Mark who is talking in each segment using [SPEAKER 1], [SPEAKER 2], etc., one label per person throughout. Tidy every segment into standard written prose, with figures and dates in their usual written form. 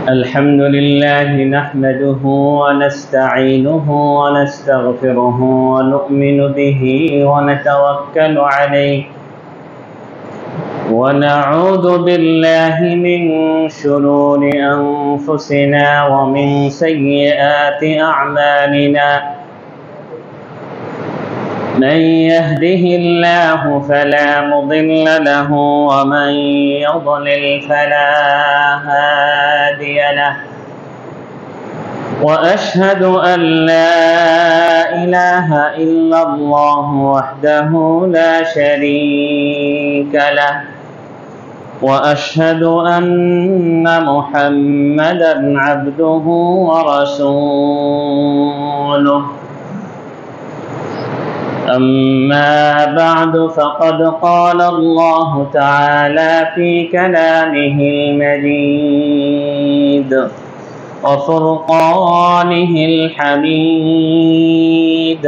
[SPEAKER 1] الحمد لله نحمده ونستعينه ونستغفره ونؤمن به ونتوكل عليه ونعوذ بالله من شرور أنفسنا ومن سيئات أعمالنا. من يهده الله فلا مضل له ومن يضلل فلا هادي له، وأشهد أن لا إله إلا الله وحده لا شريك له، وأشهد أن محمدا عبده ورسوله. أما بعد فقد قال الله تعالى في كلامه المجيد وفرقانه الحميد.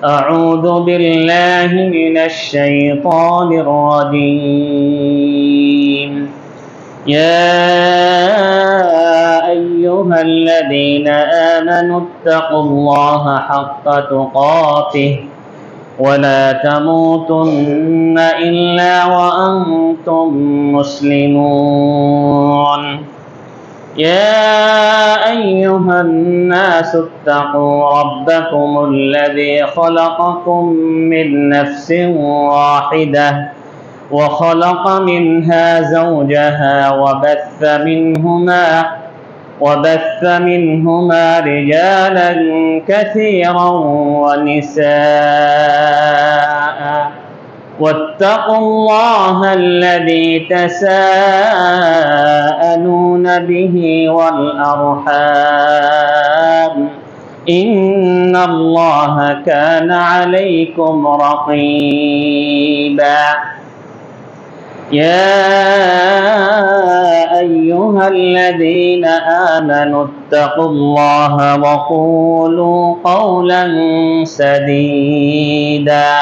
[SPEAKER 1] أعوذ بالله من الشيطان الرجيم. يا أيها الذين آمنوا اتقوا الله حق تقاته ولا تموتن إلا وأنتم مسلمون. يا أيها الناس اتقوا ربكم الذي خلقكم من نفس واحدة وخلق منها زوجها وبث منهما رجالا كثيرا ونساء، واتقوا الله الذي تساءلون به والأرحام، إن الله كان عليكم رقيبا. يا أيها الذين آمنوا اتقوا الله وقولوا قولا سديدا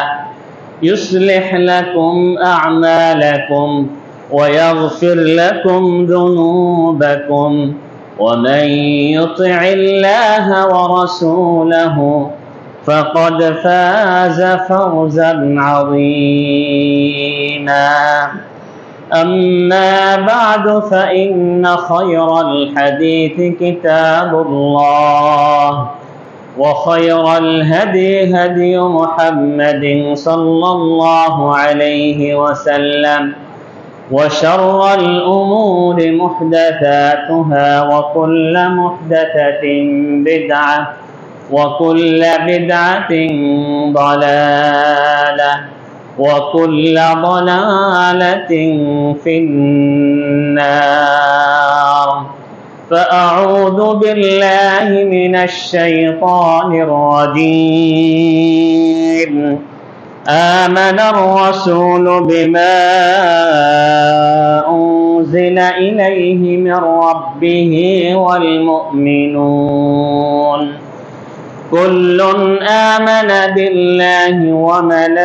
[SPEAKER 1] يصلح لكم أعمالكم ويغفر لكم ذنوبكم، ومن يطع الله ورسوله فقد فاز فوزا عظيما. أما بعد فإن خير الحديث كتاب الله، وخير الهدي هدي محمد صلى الله عليه وسلم، وشر الأمور محدثاتها وكل محدثة بدعة وكل بدعة ضلالة وكل ضلالة في النار. فأعوذ بالله من الشيطان الرجيم. آمن الرسول بما أنزل إليه من ربه والمؤمنون كل آمن بالله وملائكته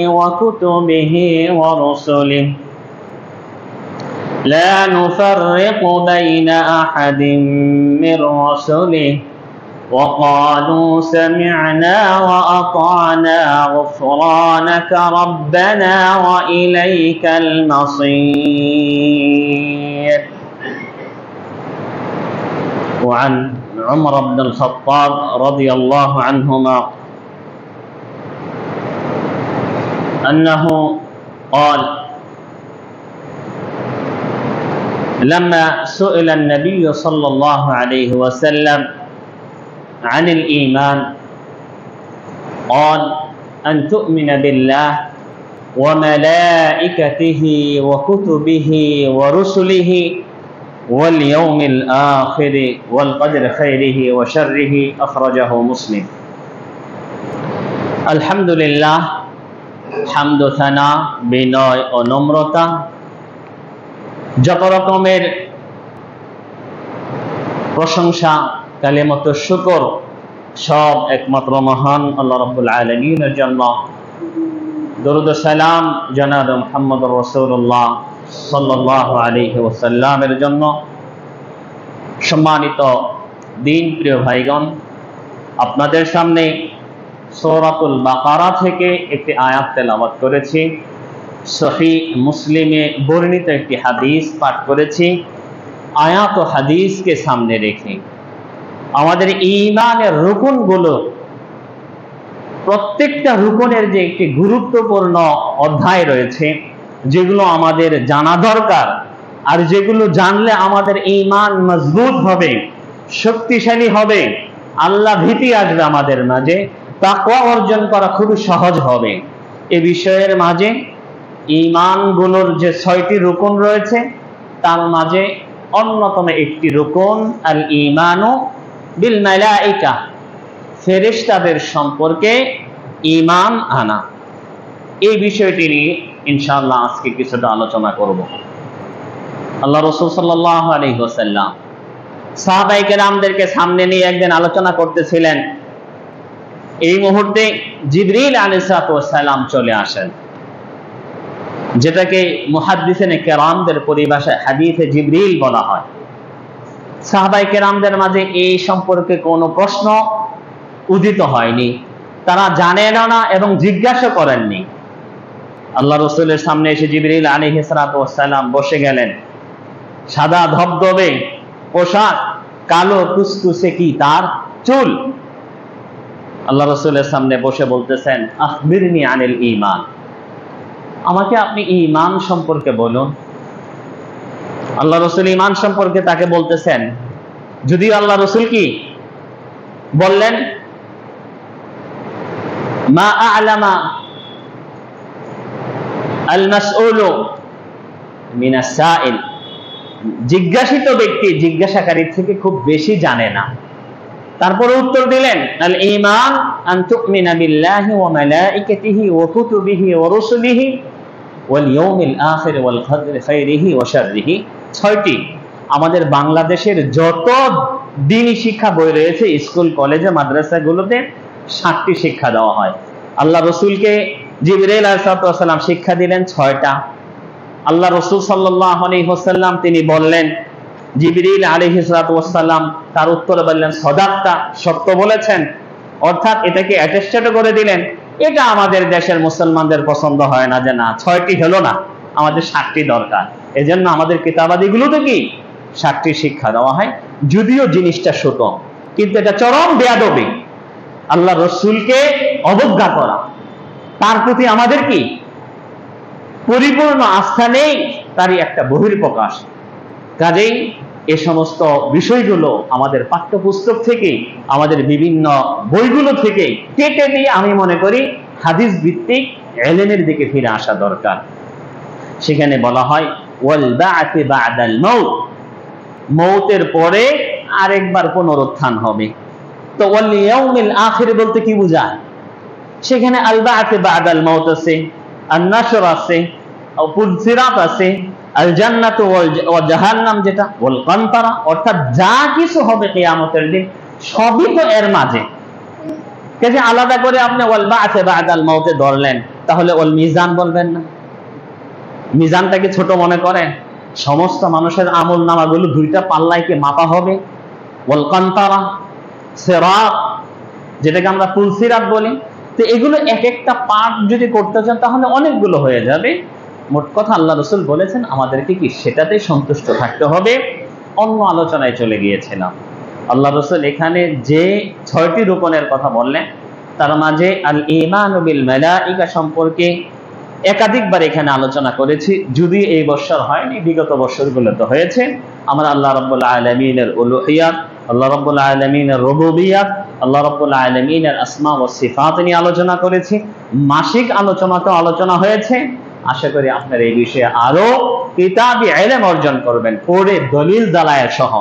[SPEAKER 1] وكتبه ورسله لا نفرق بين أحد من رسله وقالوا سمعنا وأطعنا غفرانك ربنا وإليك المصير. وعن عمر بن الخطاب رضي الله عنهما أنه قال: لما سئل النبي صلى الله عليه وسلم عن الإيمان قال: أن تؤمن بالله وملائكته وكتبه ورسله واليوم الآخر والقدر خيره وشره. أخرجه مسلم. الحمد لله, হামদ ও থানা, বিনয় ও নম্রতা, যত রকমের প্রশংসা, কালিমাত শুকর সব একমাত্র মহান আল্লাহ রাব্বুল আলামিনের জন্য। দরুদ ও সালাম জনাব মুহাম্মদুর রাসূলুল্লাহ সাল্লাল্লাহু আলাইহি ওয়াসাল্লামের জন্য। সম্মানিত দিন প্রিয় ভাইগণ, আপনাদের সামনে সূরাতুল বাকারা থেকে একটি আয়াত তেলাওয়াত করেছি, সহিহ মুসলিমে বর্ণিত একটি হাদিস পাঠ করেছি। আয়াত ও হাদিসকে সামনে রেখে আমাদের ঈমানের রুকনগুলো, প্রত্যেকটা রুকনের যে একটি গুরুত্বপূর্ণ অধ্যায় রয়েছে, যেগুলো আমাদের জানা দরকার, আর যেগুলো জানলে আমাদের ঈমান মজবুত হবে, শক্তিশালী হবে, আল্লাহ ভীতি আসবে আমাদের মাঝে, তাকওয়া অর্জন করা খুবই সহজ হবে। এ বিষয়ের মাঝে ঈমানগুলোর যে 6টি রুকন রয়েছে, তার মাঝে অন্যতম একটি রুকন আল ঈমানু বিল মালাইকা, ফেরেশতাদের সম্পর্কে ঈমান আনা। এই বিষয়টি নিয়ে ইনশাআল্লাহ আজকে কিছুটা আলোচনা করব। আল্লাহ রাসূল সাল্লাল্লাহু আলাইহি ওয়াসাল্লাম সাহাবায়ে কেরামদেরকে সামনে নিয়ে একদিন আলোচনা করতেছিলেন। এই মুহূর্তে জিবরিল আলাইহিস সালাম চলে আসেন, যেটাকে মুহাদ্দিসিনে কেরামদের পরিভাষায় হাদিসে জিবরিল বলা হয়। সাহাবায়ে কেরামদের মাঝে এই সম্পর্কে কোনো প্রশ্ন উদিত হয়নি, তারা জানেন না এবং জিজ্ঞাসা করেননি। আল্লাহ রাসূলের সামনে এসে জিবরিল আলাইহিস সালাম বসে গেলেন। সাদা ধবধবে পোশাক, কালো কুসকুসে কি তার চুল। আল্লাহ রাসূলের সামনে বসে বলতেছেন, আখবিরনি আনিল ঈমান, আমাকে আপনি ঈমান সম্পর্কে বলুন। আল্লাহ রাসূল ঈমান সম্পর্কে তাকে বলতেছেন, যদিও আল্লাহ রাসূল কি বললেন, মা আ'লামা আল মাসউলু মিনাস সাইল, জিজ্ঞাসিত ব্যক্তি জিজ্ঞাসাকারীর থেকে খুব বেশি জানে না। তারপরে উত্তর দিলেন, আল ঈমান আন তুমিনা বিল্লাহি ওয়া মালাইকাতিহি ওয়া কুতুবিহি ওয়া রুসুলিহি ওয়াল ইয়াউমিল আখির ওয়াল কদরি খাইরিহি ওয়া শাররিহি। 6টি আমাদের বাংলাদেশের যত দ্বীনি শিক্ষা বই রয়েছে, স্কুল কলেজে মাদ্রাসাগুলোতে 7টি শিক্ষা দেওয়া হয়। আল্লাহ রাসূলকে জিবরাইল আলাইহিস সালাম শিক্ষা দিলেন 6টা। আল্লাহ রাসূল সাল্লাল্লাহু আলাইহি ওয়াসাল্লাম তিনি বললেন, জিবরিল আলাইহিস সালাম তার উত্তরে বললেন, সাদাকতা, সত্য বলেছেন। অর্থাৎ এটাকে অ্যাটেস্টেড করে দিলেন। এটা আমাদের দেশের মুসলমানদের পছন্দ হয় না, যে না 6টি হলো না, আমাদের 7টি দরকার। এজন্য আমাদের কিতাবাদিগুলোতে কি 7টি শিক্ষা দেওয়া হয়, যদিও জিনিসটা ছোট, কিন্তু এটা চরম বেয়াদবি। আল্লাহ রাসূলকে অবজ্ঞা করা, তার প্রতি আমাদের কি পরিপূর্ণ আস্থা নেই, তারই একটা বহিঃপ্রকাশ। কাজেই এ সমস্ত বিষয়গুলো আমাদের পাঠ্যপুস্তক থেকে, আমাদের বিভিন্ন বইগুলো থেকে কেটে দিয়ে আমি মনে করি হাদিস ভিত্তিক ইলমের দিকে ফিরে আসা দরকার। সেখানে বলা হয় ওয়াল বা'থি বা'দাল মাউত, মওতের পরে আরেকবার পুনরুত্থান হবে। তো ওয়াল ইয়াউমিল আখির বলতে কি বোঝায়? সেখানে আল বা'থি বা'দাল মাউত আছে, আন-নাশর আছে, ফুলসিরাত আছে, আল জান্নাতু ওয়া জাহান্নাম, যেটা ওয়াল কান্তারা, অর্থাৎ যা কিছু হবে কিয়ামতের দিন সবই তো এর মাঝে। কাজে আলাদা করে আপনি ওয়াল বা'থি বা'দাল মাউতে ধরলেন, তাহলে ওয়াল মিজান বলবেন না? মিজানটাকে ছোট মনে করেন? সমস্ত মানুষের আমল নামাগুলো 2টা পাল্লায় কি মাপা হবে? ওয়াল কান্তারা, সিরাত, যেটাকে আমরা ফুলসিরাত বলি। তো এগুলো এক একটা পার্ট যদি করতে চান তাহলে অনেকগুলো হয়ে যাবে। মোট কথা আল্লাহ রাসূল বলেছেন আমাদেরকে কি সেটাতেই সন্তুষ্ট থাকতে হবে। অন্য আলোচনায় চলে গিয়েছিলাম। আল্লাহ রাসূল এখানে যে 6টি রুকনের কথা বললেন, তার মাঝে আল ঈমানু বিল মালাইকা সম্পর্কে একাধিকবার এখানে আলোচনা করেছি, যদি এই বছর হয়নি, বিগত বছরগুলোতে হয়েছে। আমরা আল্লাহ রাব্বুল আলামিনের উলুহিয়াত, আল্লাহ রাব্বুল আলামিনের রুবুবিয়াত, আল্লাহ রাব্বুল আলামিনের আসমা ওয়া সিফাত নিয়ে আলোচনা করেছি। মাসিক আলোচনাতেও আলোচনা হয়েছে। আশা করি আপনারা এই বিষয়ে আরো কিতাবী ইলম অর্জন করবেন, পড়ে দলিল দালায়েল সহ।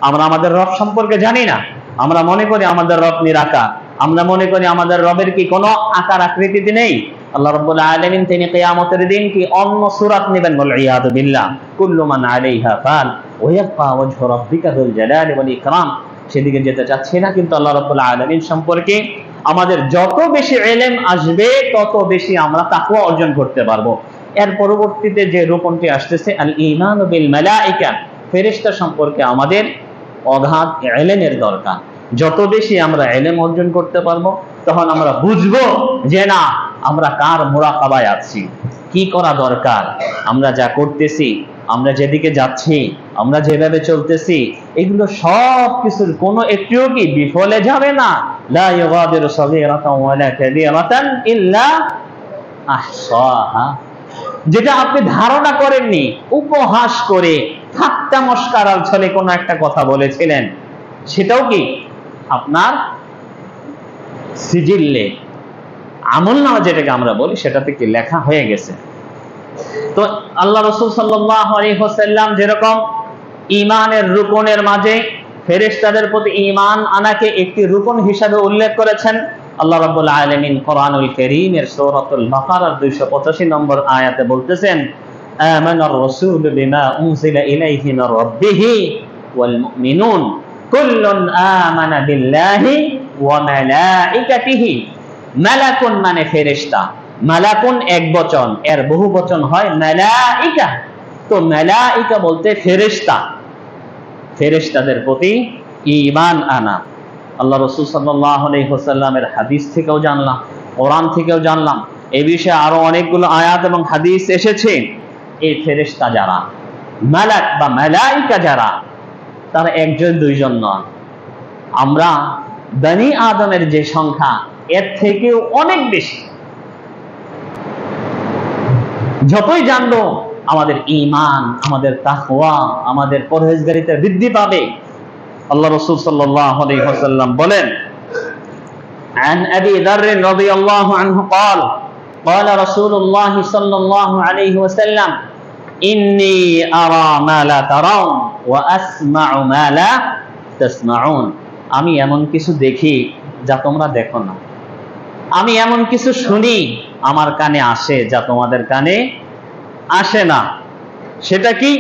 [SPEAKER 1] আমরা আমাদের রব সম্পর্কে জানি না, আমরা মনে করি আমাদের রব নিরাকার, আমরা মনে করি আমাদের রবের কি কোনো আকার আকৃতি নেই। আল্লাহ রাব্বুল আলামিন তিনি কিয়ামতের দিন কি অন্য সূরাত নেবেন, বল ইয়াদু বিল্লাহ, কুল্লু মান আলাইহা ফান ওয়া ইয়াবকা ওয়াজহু রাব্বিকা যুল জালালি ওয়াল ইকরাম। সেদিকে যেতে চাচ্ছি না, কিন্তু আল্লাহ রাব্বুল আলামিন সম্পর্কে আমাদের যত বেশি ইলম আসবে তত বেশি আমরা তাকওয়া অর্জন করতে পারবো। এর পরবর্তীতে যে রূপনটি আসতেছে আল ঈমান বিল মালায়েকা, ফেরেশতা সম্পর্কে আমাদের অগাধ ইলমের দরকার। যত বেশি আমরা ইলম অর্জন করতে পারবো তখন আমরা বুঝবো যে না, আমরা কার মুরাকাবায় আছি, কি করা দরকার, আমরা যা করতেছি, আমরা যেদিকে যাচ্ছি, আমরা যেভাবে চলতেছি, এগুলো সব কিছুর কোনো একটিও কি বিফলে যাবে না। লা ইউগাদিরু সাগীরাতান ওয়ালা কাবীরাতান ইল্লা আহসাহা। যেটা আপনি ধারণা করেননি, উপহাস করে ঠাট্টা মশকরার ছলে কোনো একটা কথা বলেছিলেন, সেটাও কি আপনার সিজিলে, আমলনামা যেটাকে আমরা বলি, সেটাতে কি লেখা হয়ে গেছে। তো আল্লাহ রাসূল সাল্লাল্লাহু আলাইহি ওয়াসাল্লাম যেরকম ঈমানের রুকনের মাঝে ফেরেশতাদের প্রতি ঈমান আনাকে একটি রুকন হিসাবে উল্লেখ করেছেন, আল্লাহ রাব্বুল আলামিন কোরআনুল কারীমের সূরাতুল বাকারার 285 নম্বর আয়াতে বলতেছেন, আমানার রাসূলু বিমা উনজিলা ইলাইহি মির রাব্বিহি ওয়াল মুমিনুন কুল্লুন আমানা বিল্লাহি ওয়া মালাইকাতিহি। মালাকুন মানে ফেরেশতা, মালাকুন এক বচন, এর বহু বচন হয় মালাইকা। তো মালাইকা বলতে ফেরেশতা, ফেরেশতাদের প্রতি ঈমান আনা। আল্লাহ রাসূল সাল্লাল্লাহু আলাইহি ওয়াসাল্লামের হাদিস থেকেও জানলাম, কোরআন থেকেও জানলাম, এই বিষয়ে আরো অনেকগুলো আয়াত এবং হাদিস এসেছে। এই ফেরেশতা যারা, মালাক বা মালাইকা যারা, তারা একজন দুইজন নয়। আমরা বনি আদমের যে সংখ্যা, এর থেকেও অনেক বেশি। যতই জানবো আমাদের ঈমান, আমাদের তাকওয়া, আমাদের পরহেজগারিতা বৃদ্ধি পাবে। আল্লাহ রাসূল সাল্লাল্লাহু আলাইহি ওয়াসাল্লাম বলেন, عن أبي ذر رضي الله عنه قال قال رسول الله صلى الله عليه وسلم إني أرى ما لا ترون وأسمع ما لا تسمعون। আমি এমন কিছু দেখি যা তোমরা দেখো না, আমি এমন কিছু শুনি আমার কানে আসে যা তোমাদের কানে আসে না। সেটা কি?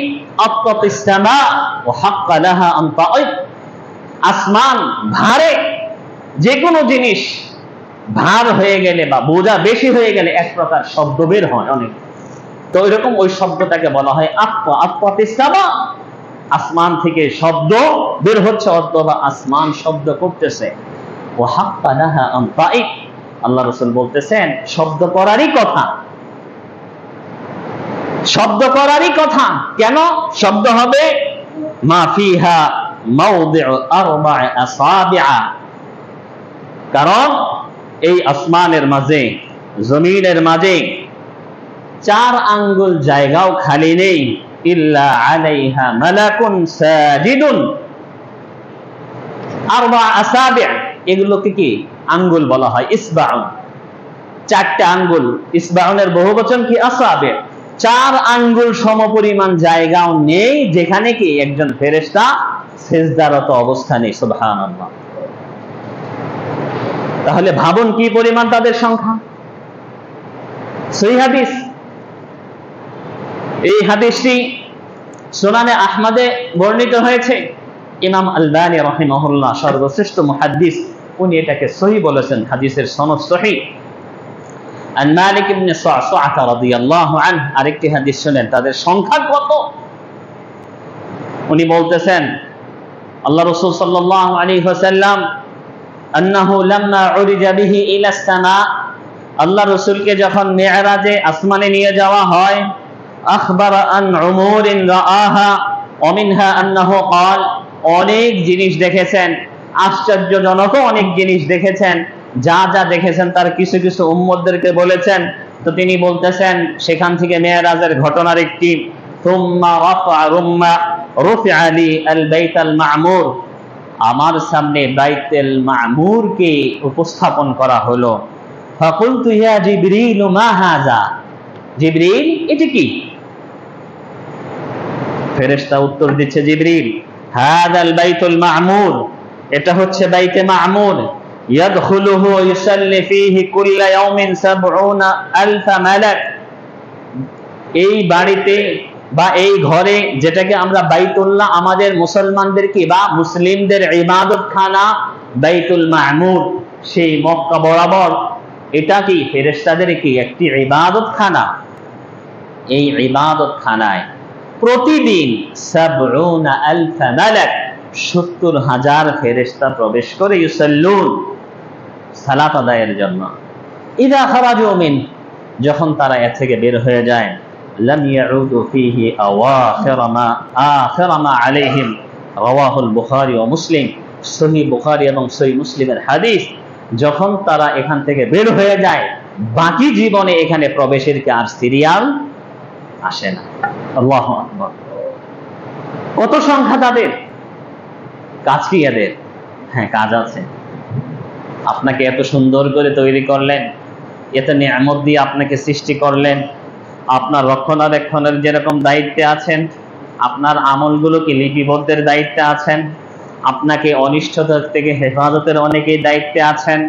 [SPEAKER 1] আত্তাতিস সামা ওয়া হাক্কা লাহা আন তা'ইব। আসমান ভারে, যে কোনো জিনিস ভার হয়ে গেলে বা বোঝা বেশি হয়ে গেলে এক প্রকার শব্দ বের হয় অনেক। তো এরকম ওই শব্দটাকে বলা হয় আত্তা, আত্তাতিস সামা। আসমান থেকে শব্দ বের হচ্ছে অথবা আসমান শব্দ করতেছে। ওয়া হাক্কা লাহা আন তা'ইব। আল্লাহ রাসূল বলতেছেন শব্দ করারই কথা, শব্দ করারই কথা। কেন শব্দ হবে? মা ফিহা মাওদিউ আরবা'i আসাবি'a। কারণ এই আসমানের মাঝে, জমিনের মাঝে 4 আঙ্গুল জায়গাও খালি নেই। ইল্লা আলাইহা মালাকুন সাজিদুন। আরবা আসাবি', এগুলোকে কি আঙ্গুল বলা হয়? ইসবাউন, 4টা আঙ্গুল। ইসবাউনের বহুবচন কি? আসাবি'। 4 আঙ্গুল সমপরিমাণ জায়গাও নেই যেখানে কি একজন ফেরেশতা সিজদারত অবস্থানে। সুবহানাল্লাহ। তাহলে ভাবুন কি পরিমাণ তাদের সংখ্যা। সহিহ হাদিস, এই হাদিসটি সুনানে আহমদে বর্ণিত হয়েছে। ইমাম আলবানী রাহিমাহুল্লাহ সর্বশ্রেষ্ঠ মুহাদ্দিস, উনি এটাকে সহিহ বলেছেন, হাদিসের সনদ সহিহ। আন মালিক ইবনে সা'সা'আহ রাদিয়াল্লাহু আনহু, আরেকটি হাদিস শুনেন তাদের সংখ্যা কত। উনি বলতেছেন আল্লাহ রাসূল সাল্লাল্লাহু আলাইহি ওয়াসাল্লাম আন্নাহু লাম্মা উরিজা বিহি ইলা সামা, আল্লাহ রাসূলকে যখন মিরাজে আসমানে নিয়ে যাওয়া হয়, আখবারা আন উমুরিন রাআহা ওয়া মিনহা আন্নাহু ক্বাল, অনেক জিনিস দেখেছেন, আশ্চর্যজনক অনেক জিনিস দেখেছেন। যা যা দেখেছেন তার কিছু কিছু উম্মতদেরকে বলেছেন। তো তিনি বলতেছেন সেখান থেকে মিরাজের ঘটনার একটি, থুম্মা রুফিআ লি আল বাইতুল মা'মুর, আমার সামনে বাইতুল মা'মুরকে উপস্থাপন করা হলো। ফাকুলতু ইয়া জিবরিল মা হাযা, জিবরিল এটা কি? ফেরেশতা উত্তর দিচ্ছে, জিবরিল হাযাল বাইতুল মা'মুর, এটা হচ্ছে বাইতে মা'মুর। ইয়াদখুলুহু ইউসাল্লি ফীহি কুল্লা ইয়াউমিন ৭০,০০০ মালাক, এই বাড়িতে বা এই ঘরে, যেটাকে আমরা বাইতুল্লাহ আমাদের মুসলমানদের কি বা মুসলিমদের ইবাদতখানা বাইতুল মা'মুর, সেই মক্কা বরাবর এটা কি ফেরেশতাদের কি একটি ইবাদতখানা। এই ইবাদতখানায় প্রতিদিন ৭০,০০০ মালাক ৭০,০০০ ফেরেশতা প্রবেশ করে ইউসাল্লুন সালাত আদায়ের জন্য। ইযা খারাজু মিন, যখন তারা এ থেকে বের হয়ে যায়, লাম ইয়াউদু ফীহি আখির মা আলাইহিম, রাওয়াহুল বুখারী ওয়া মুসলিম। সহিহ বুখারী এবং সহিহ মুসলিমের হাদিস। যখন তারা এখান থেকে বের হয়ে যায়, বাকি জীবনে এখানে প্রবেশের কি আর সিরিয়াল আসে না। আল্লাহু আকবার। কত সংখ্যা তাদের, কাজ কি এদের? হ্যাঁ, কাজ আছে। আপনাকে এত সুন্দর করে তৈরি করলেন, এত নিয়ামত দিয়ে আপনাকে সৃষ্টি করলেন, আপনার রক্ষণাবেক্ষণের যেরকম দায়িত্বে আছেন, আপনার আমলগুলোকে লিপিবদ্ধের দায়িত্বে আছেন, আপনাকে অনিষ্টতা থেকে হেফাজতের অনেকেই দায়িত্বে আছেন।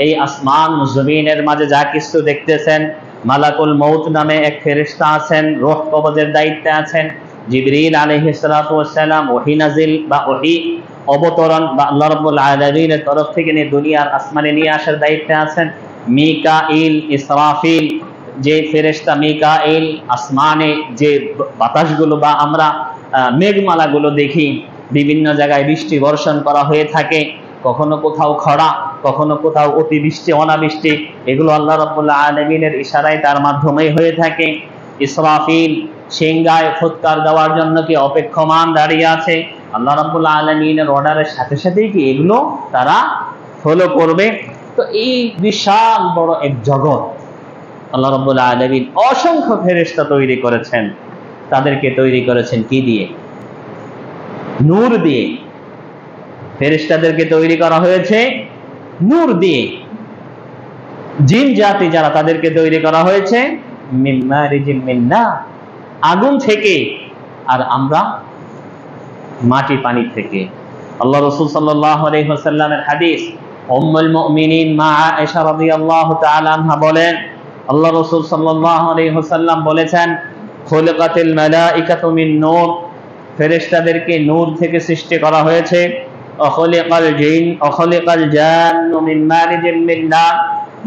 [SPEAKER 1] এই আসমান জমিনের মাঝে যা কিছু দেখতেছেন, মালাকুল মউত নামে এক ফেরেশতা আছেন, রূহ কবজের দায়িত্বে আছেন। জিবরিল আলাইহিস সালাতু ওয়াস সালাম ওহী নাজিল বা ওহী অবতরণ বা আল্লাহ রাব্বুল আলামিনের তরফ থেকে নিয়ে দুনিয়ার আসমানে নিয়ে আসার দায়িত্বে আছেন। মিকাইল, ইসরাফিল, যে ফেরেশতা মিকাইল আসমানে যে বাতাসগুলো বা আমরা মেঘমালাগুলো দেখি, বিভিন্ন জায়গায় বৃষ্টি বর্ষণ করা হয়ে থাকে, কখনো কোথাও খরা, কখনো কোথাও অতিবৃষ্টি অনাবৃষ্টি, এগুলো আল্লাহ রাব্বুল আলামিনের ইশারায় তার মাধ্যমেই হয়ে থাকে। ইসরাফিল সিংহায় ফুৎকার দেওয়ার জন্য কি অপেক্ষমান দাঁড়িয়ে আছে, আল্লাহ রাব্বুল আলামিনের অর্ডারের সাথে সাথেই কি এগুলো তারা ফলো করবে। তো এই বিশাল বড় এক জগৎ আল্লাহ রাব্বুল আলামিন অসংখ্য ফেরেশতা তৈরি করেছেন। তাদেরকে তৈরি করেছেন কি দিয়ে? নূর দিয়ে। ফেরেশতাদেরকে তৈরি করা হয়েছে নূর দিয়ে। জিন জাতি যারা, তাদেরকে তৈরি করা হয়েছে মিন মারিজিম মিন নার, আগুন থেকে, আর আমরা মাটি পানি থেকে। আল্লাহ রাসূল সাল্লাল্লাহু আলাইহি ওয়াসাল্লামের হাদিস, উম্মুল মুমিনিন মা আয়েশা রাদিয়াল্লাহু তাআলা আনহা বলেন, আল্লাহ রাসূল সাল্লাল্লাহু আলাইহি ওয়াসাল্লাম বলেছেন, খুলিকাতিল মালাইকাতু মিন নূর, ফেরেশতাদেরকে নূর থেকে সৃষ্টি করা হয়েছে। অখলিকাল জান্নু মিন মারিজিম মিন নার,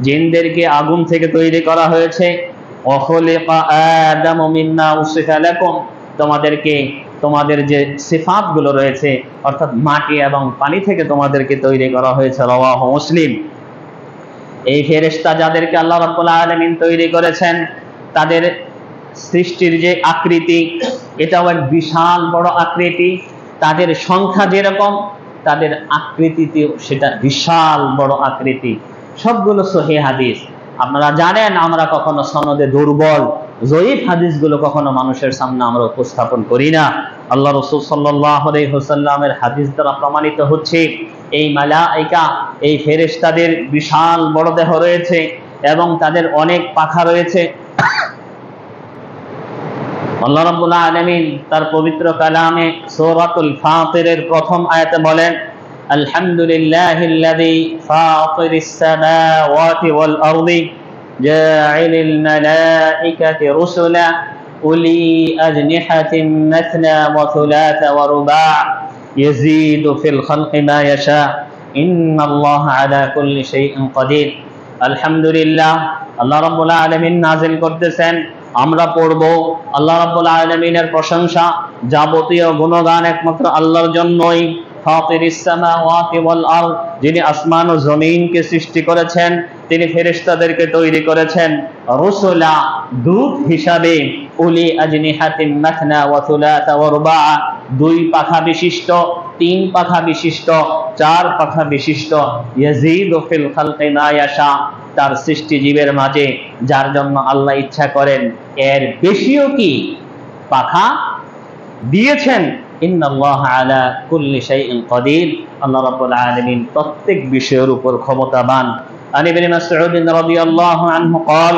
[SPEAKER 1] জিনদেরকে আগুন থেকে তৈরি করা হয়েছে। অখলিকা আদামু মিম্মা উসিফা লাকুম, তোমাদেরকে তোমাদের যে সিফাতগুলো রয়েছে অর্থাৎ মাটি এবং পানি থেকে তোমাদেরকে তৈরি করা হয়েছে। রাওয়াহু মুসলিম। এই ফেরেশতা যাদেরকে আল্লাহ রাব্বুল আলামিন তৈরি করেছেন, তাদের সৃষ্টির যে আকৃতি, এটাও এক বিশাল বড় আকৃতি। তাদের সংখ্যা যেরকম, তাদের আকৃতিতেও সেটা বিশাল বড় আকৃতি। সবগুলো সহিহ হাদিস। আপনারা জানেন আমরা কখনো সনদে দুর্বল জয়ীফ হাদিসগুলো কখনো মানুষের সামনে আমরা উপস্থাপন করি না। আল্লাহ রাসূল সাল্লাল্লাহু আলাইহি ওয়াসাল্লামের হাদিস দ্বারা প্রমাণিত হচ্ছে এই মালায়েকা, এই ফেরেশতাদের বিশাল বড় দেহ রয়েছে এবং তাদের অনেক পাখা রয়েছে। আল্লাহ রাব্বুল আলামিন তার পবিত্র কালামে সূরাতুল ফাতিরের প্রথম আয়াতে বলেন, আলহামদুলিল্লাহিল্লাযী ফাতিরিস সামাওয়াতি ওয়াল আরদি জাইলিল মালাইকাতি রুসুলা উলি আজনিহাতিন মাসনা ওয়া থুলাথা ওয়া রুবা' ইয়াজিদু ফিল খালকি মা ইয়াশা ইন্নাল্লাহা আলা কুল্লি শাইইন কাদির। আলহামদুলিল্লাহ, আল্লাহ রাব্বুল আলামিন নাযিল করতেছেন, আমরা পড়ব আল্লাহ রাব্বুল আলামিনের প্রশংসা, যাবতীয় গুণগান একমাত্র আল্লাহর জন্যই। ফাতিরিস সামাওয়াতি ওয়াল আরদ, যিনি আসমান ও জমিনকে সৃষ্টি করেছেন, তিনি ফেরেশতাদেরকে তৈরি করেছেন রুসুলা, দূত হিসাবে। উলি আজনিহাতিন মাসনা ওয়া থুলাথা ওয়া রুবা', দুই পাখা বিশিষ্ট, তিন পাখা বিশিষ্ট, চার পাখা বিশিষ্ট। ইয়াজিদু ফিল খালকি মা ইয়াশা, তার সৃষ্টি জীবের মাঝে যার জন্য আল্লাহ ইচ্ছা করেন এর বেশিও কি পাখা দিয়েছেন। ইন্নাল্লাহা আলা কুল্লি শাইইন কাদির, আল্লাহ রাব্বুল আলামিন প্রত্যেক বিষয়ের উপর ক্ষমতাবান। আন ইবনে মাসউদ রাদিয়াল্লাহু আনহু قال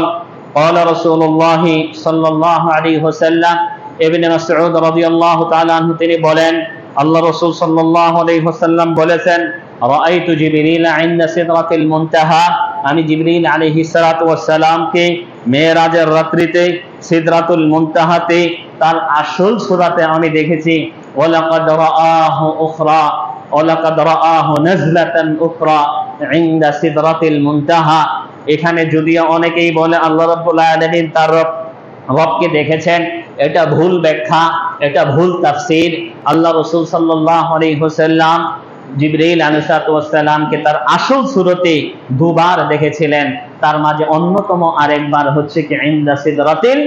[SPEAKER 1] قال رسول الله صلى الله عليه وسلم, ইবনে মাসউদ রাদিয়াল্লাহু তাআলা আনহু তিনি বলেন, আল্লাহ রাসূল সাল্লাল্লাহু আলাইহি ওয়াসাল্লাম বলেছেন, রাআইতু জিবরিল ইনদা সিদরাতিল মুনতাহা, আমি জিবরিল আলাইহিস সালাতু ওয়াস সালামকে মেরাজের রাত্রিতে সিদরাতুল মুনতাহাতে তার আসল সূরাতে আমি দেখেছি। ওয়ালাকাদ রাআহু উখরা ওয়ালাকাদ রাআহু নাজলাতান উখরা, ইনদা সিদরাতিল মুনতাহা। এখানে যদিও অনেকেই বলে আল্লাহ রাব্বুল আলামিন তার রবকে দেখেছেন, এটা ভুল ব্যাখ্যা, এটা ভুল তাফসীর। আল্লাহ রাসূল সাল্লাল্লাহু আলাইহি ওয়াসাল্লাম জিবরাইল আলাইহিস সালামকে তার আসল সূরতে দুবার দেখেছিলেন, তার মাঝে অন্যতম আরেকবার হচ্ছে কি ইনদা সিদরাতিল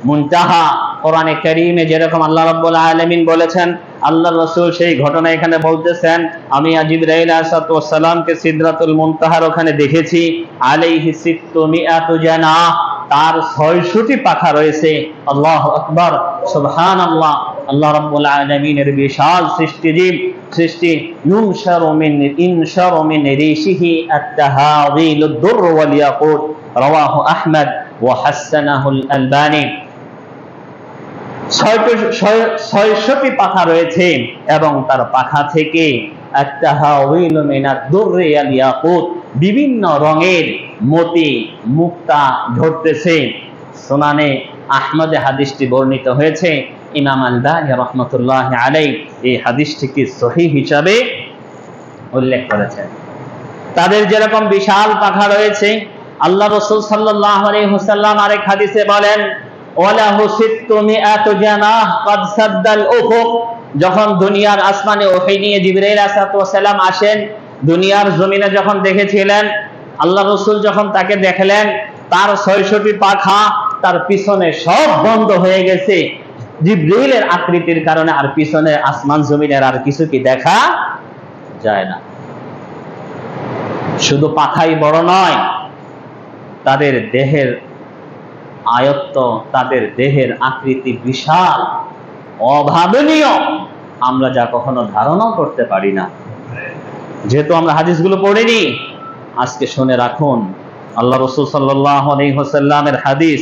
[SPEAKER 1] মুনতাহা। কোরআনে কারীমে যেরকম আল্লাহ রাব্বুল আলামিন বলেছেন, আল্লাহর রাসূল সেই ঘটনা এখানে বলতেছেন, আমি জিবরাইল আলাইহিস সালামকে সিদরাতুল মুনতাহার ওখানে দেখেছি, আলাইহি সিত্তুমিআতু জানাহ, তার 600টি পাখা রয়েছে। আল্লাহু আকবার, সুবহানাল্লাহ। আল্লাহ রাব্বুল আলামিনের বিশাল সৃষ্টি। ইনশারু মিন রিশিহি আত-তাহাযিলুদ দুরর ওয়াল ইয়াকুত, রাওয়াহু আহমদ ওয়া হাসানাহুল আলবানী। 600টি পাখা রয়েছে এবং তার পাখা থেকে আত-তাহাযিলু মিনাদ দুররি ওয়াল ইয়াকুত, বিভিন্ন রঙের মতি মুক্তা ঝরতেছে। সুনানে আহমদে হাদিসটি বর্ণিত হয়েছে। ইমাম আলবানী রাহমাতুল্লাহ আলাইহি এই হাদিসটিকে সহিহ হিসাবে উল্লেখ করেছেন। তাদের যেরকম বিশাল পাখা রয়েছে, আল্লাহ রাসূল সাল্লাল্লাহু আলাইহি ওয়াসাল্লাম আরেক হাদিসে বলেন, ওয়ালাহু সিত্তুমিআতু জানাহ ক্বাদ সাদ্দাল উফুক। যখন দুনিয়ার আসমানে ওহী নিয়ে জিবরাইল আলাইহিস সালাম আসেন, দুনিয়ার জমিনে যখন দেখেছিলেন, আল্লাহ রাসূল যখন তাকে দেখলেন, তার 600টি পাখা তার পিছনে সব বন্ধ হয়ে গেছে। জিবরাইলের আকৃতির কারণে আর পিছনে আসমান জমিনের আর কিছু কি দেখা যায় না। শুধু পাখাই বড় নয়, তাদের দেহের আয়ত্ত, তাদের দেহের আকৃতি বিশাল, অভাবনীয়, আমরা যা কখনো ধারণা করতে পারি না। যেহেতু আমরা হাদিসগুলো পড়িনি, আজকে শুনে রাখুন। আল্লাহ রাসূল সাল্লাল্লাহু আলাইহি ওয়াসাল্লামের হাদিস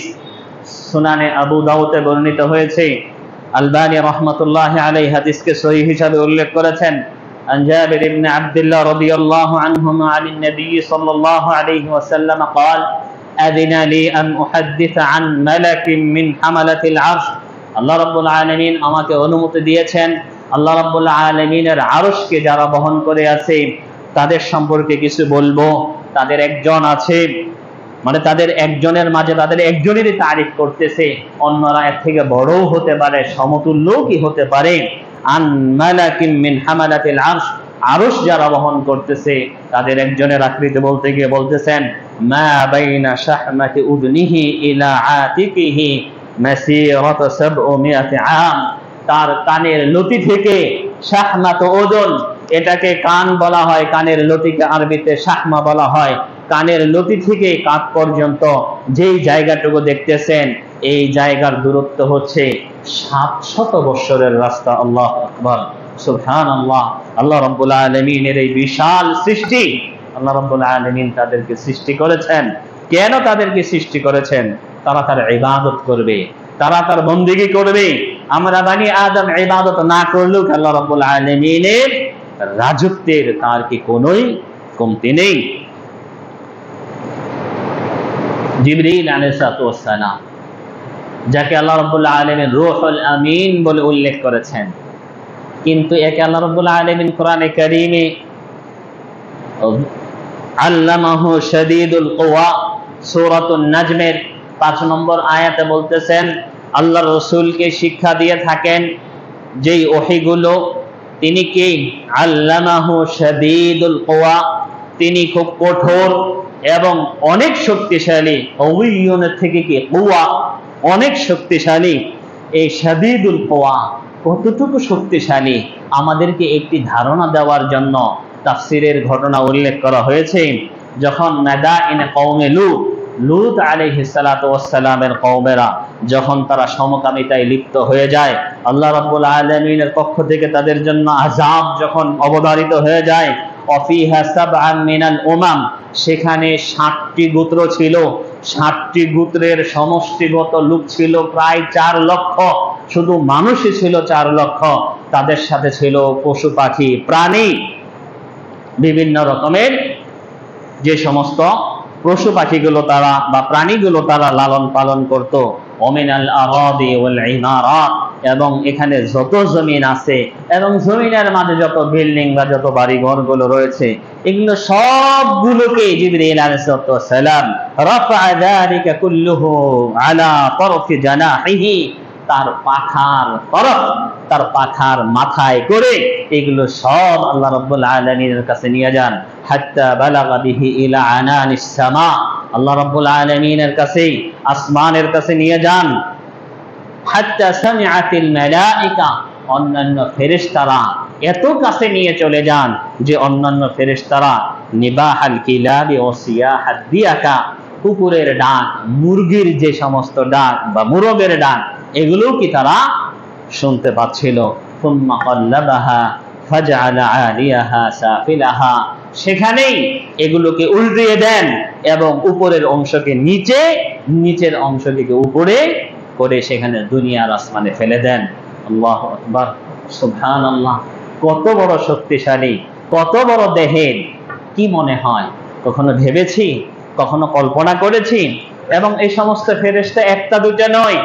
[SPEAKER 1] সুনানে আবু দাউদে বর্ণিত হয়েছে। আলবানী রাহমাতুল্লাহি আলাইহি হাদিসকে সহিহ হিসাবে উল্লেখ করেছেন। আন জাবির ইবনে আব্দুল্লাহ রাদিয়াল্লাহু আনহুমা আনিন নবী সাল্লাল্লাহু আলাইহি ওয়াসাল্লাম قال أذن لي أن أحدث عن ملك من حملة العرش। আল্লাহ রাব্বুল আলামিন আমাকে অনুমতি দিয়েছেন আল্লাহ রাব্বুল আলামিনের আরশকে যারা বহন করে আছে তাদের সম্পর্কে কিছু বলবো। তাদের একজন আছে, মানে তাদের একজনের মাঝে তাদের একজনেরই তারিফ করতেছে, অন্যরা এর থেকে বড়ও হতে পারে, সমতুল্যও কি হতে পারে। আন মালাকিন মিন হামালাতিল আরশ, আরশ যারা বহন করতেছে তাদের একজনের আকৃতি বলতে গিয়ে বলতেছেন, মা বাইনা শাহমাতি উদনিহি ইলা আতিকিহি মাসিরাত 700 আম। তার কানের লতি থেকে শাহমাত ওজন, এটাকে কান বলা হয়, কানের লতিকে আরবিতে শাহমা বলা হয়। কানের লতি থেকে কাঁধ পর্যন্ত যেই জায়গাটুকু দেখতেছেন, এই জায়গার দূরত্ব হচ্ছে 700 বছরের রাস্তা। আল্লাহু আকবার, সুবহানাল্লাহ। আল্লাহ রাব্বুল আলামিনের এই বিশাল সৃষ্টি, আল্লাহ রাব্বুল আলামিন তাদেরকে সৃষ্টি করেছেন। কেন তাদেরকে সৃষ্টি করেছেন? তারা তার ইবাদত করবে, তারা তার বন্দেগী করবে। আমরা বনি আদম ইবাদত না করলেও আল্লাহ রাব্বুল আলামিনের রাজত্বের তার কি কোনোই কমতি নেই। জিবরিল আলাইহিস সালাম, যাকে আল্লাহ রাব্বুল আলামিন রূহুল আমিন বলে উল্লেখ করেছেন, কিন্তু একে আল্লাহ রাব্বুল আলামিন কোরআনে কারীমে আল্লামাহু শাদীদুল কুওয়া সূরাতুন নাজমের 5 নম্বর আয়াতে বলতেছেন, আল্লাহর রাসূলকে শিক্ষা দিয়ে থাকেন যেই ওহীগুলো, তিনি কি আল্লামাহু শাদীদুল কুওয়া, তিনি খুব কঠোর এবং অনেক শক্তিশালী। কওয়িয়ুনের থেকে কি কুওয়া, অনেক শক্তিশালী। এই শাদীদুল কুওয়া কতটুকু শক্তিশালী আমাদেরকে একটি ধারণা দেওয়ার জন্য তাফসীরের ঘটনা উল্লেখ করা হয়েছে। যখন মাদাইনে কওমে লূত আলাইহিস সালাতু ওয়াস সালামের কওমেরা যখন তারা সমকামিতায় লিপ্ত হয়ে যায়, আল্লাহ রাব্বুল আলামিনের পক্ষ থেকে তাদের জন্য আযাব যখন অবধারিত হয়ে যায়, অফিহা সাবআন মিনাল উমাম, সেখানে 60টি গোত্র ছিল, 60টি গোত্রের সমষ্টিগত লোক ছিল প্রায় 4 লক্ষ। শুধু মানুষই ছিল 4 লক্ষ, তাদের সাথে ছিল পশু পাখি প্রাণী, বিভিন্ন রকমের যে সমস্ত পশু পাখিগুলো তারা বা প্রাণীগুলো তারা লালন পালন করত। ওমিনাল আরাদি ওয়াল ইমারাত, এবং এখানে যত জমিন আছে এবং জমিনের মাঝে যত বিল্ডিং বা যত বাড়িঘর গুলো রয়েছে, এগুলো সবগুলোকে জিবরিল আলাইহিস সালাম রাফা যালিকা কুল্লুহু আলা তরফি জানাহিহি, তার পাখার তরফ, তার পাখার মাথায় করে এগুলো সব আল্লাহ রাব্বুল আলামিনের কাছে নিয়ে যান। হাত্তা বালাগা বিহি ইলা আনানিস সামা, আল্লাহ রাব্বুল আলামিনের কাছে, আসমানের কাছে নিয়ে যান। হাত্তা সামিআতিল মালাইকা, অন্যান্য ফেরেশতারা এত কাছে নিয়ে চলে যান যে অন্যান্য ফেরেশতারা নিবাহাল কিলাবি ওয়া সিয়াহাদ দিয়াকা, কুকুরের ডাক, মুরগির যে সমস্ত ডাক বা মুরগের ডাক, এগুলো কি তারা শুনতে পাচ্ছিল। সুম্মা ক্বাল্লাবাহা ফাজআলা আলিয়াহা সাফিলাহা, সেখানেই এগুলোকে উল্টিয়ে দেন এবং উপরের অংশকে নিচে, নিচের অংশটিকে উপরে করে সেখানে দুনিয়ার আসমানে ফেলে দেন। আল্লাহু আকবার, সুবহানাল্লাহ। কত বড় শক্তিশালী, কত বড় দেহের, কি মনে হয় কখনো ভেবেছি, কখনো কল্পনা করেছি? এবং এই সমস্ত ফেরেশতা একটা দুইটা নয়,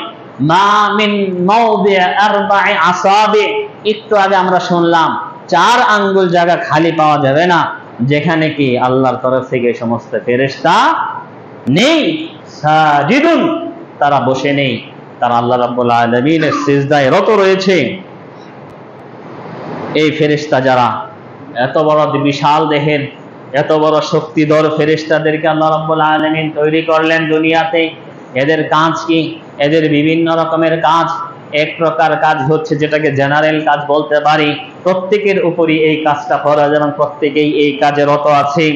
[SPEAKER 1] মা মিন মাওদিআ আরবা'i আসাবি, একটু আগে আমরা শুনলাম 4 আঙ্গুল জায়গা খালি পাওয়া যাবে না যেখানে কি আল্লাহর তরফ থেকে এই সমস্ত ফেরেশতা নেই। সাজিদুন, তারা বসে নেই, তারা আল্লাহ রাব্বুল আলামিনের সিজদায় রত রয়েছে। এই ফেরেশতা যারা এত বড় বিশাল দেহের, এত বড় শক্তিধর ফেরেশতাদেরকে আল্লাহ রাব্বুল আলামিন তৈরি করলেন দুনিয়াতে, এদের কাজ কি? এদের বিভিন্ন রকমের কাজ। এক প্রকার কাজ হচ্ছে যেটাকে জেনারেল কাজ বলতে পারি, প্রত্যেকের উপরই এই কাজটা ফরজ এবং প্রত্যেকেই এই কাজে রত আছে।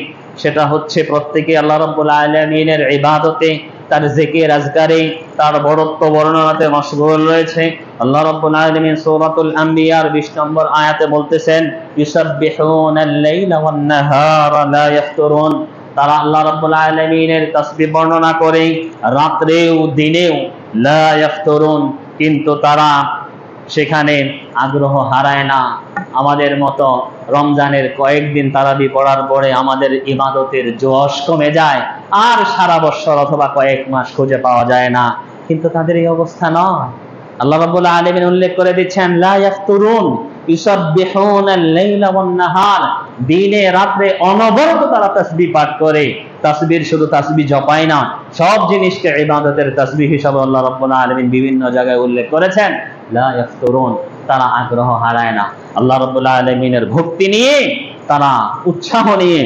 [SPEAKER 1] সেটা হচ্ছে প্রত্যেকে আল্লাহ রাব্বুল আলামিনের ইবাদতে, তার জিকির আজকারে, তার বড়ত্ব বর্ণনাতে মশগুল রয়েছে। আল্লাহ রাব্বুল আলামিন সূরাতুল আম্বিয়ার 20 নম্বর আয়াতে বলতেছেন, ইউসাব্বিহুনাল লাইলা ওয়ান নাহারা লা ইয়াফতুরুন, তারা আল্লাহ রাব্বুল আলামিনের তাসবিহ বর্ণনা করে রাত্রেও দিনেও, লা ইয়াফতুরুন, কিন্তু তারা সেখানে আগ্রহ হারায় না। আমাদের মতো রমজানের কয়েকদিন তারাবি পড়ার পরে আমাদের ইবাদতের জোশ কমে যায়, আর সারা বছর অথবা কয়েক মাস খুঁজে পাওয়া যায় না, কিন্তু তাদের এই অবস্থা নয়। আল্লাহ রাব্বুল আলামিন উল্লেখ করে দিচ্ছেন, লা ইয়াফতুরুন ইউসাব্বিহুনাল লাইলা ওয়ান নাহার, দিনে রাতে অনবরত তারা তাসবিহ পাঠ করে। তাসবিহ শুধু তাসবিহ জপায় না, সব জিনিসকে ইবাদতের তাসবিহ হিসাবে আল্লাহ রাব্বুল আলামিন বিভিন্ন জায়গায় উল্লেখ করেছেন। লা ইয়াফতুরুন, তারা আগ্রহ হারায় না, আল্লাহ রাব্বুল আলামিনের ভক্তি নিয়ে তারা উৎসাহ নিয়ে